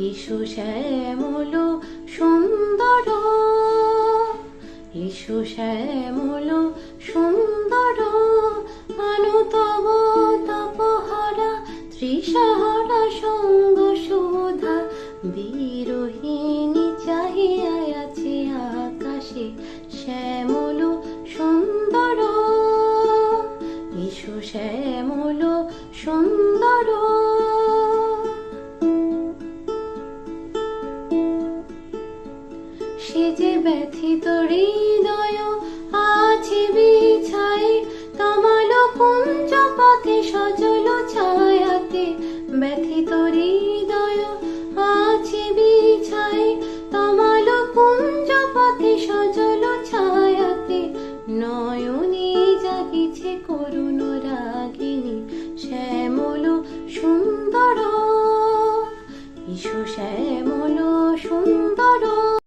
এসো শ্যামল সুন্দর, এসো শ্যামল সুন্দর, আনো তব তপহারা ত্রিশাহারা সঙ্গ সুধা। বিরোহিণী চাহিয়া আছে আকাশে শ্যামল সুন্দর, এসো শ্যামল সুন্দর। সে যে ব্যথিত হৃদয় আছে বিছাই, তমাল কুঞ্জ পথে সজল ছায়াতে। ব্যথিত হৃদয় আছে বিছাই, তমাল কুঞ্জ পথে সজল ছায়াতে। নয়নে জাগিছে করুণ রাগিনী শ্যামল সুন্দর, এসো শ্যামল সুন্দর।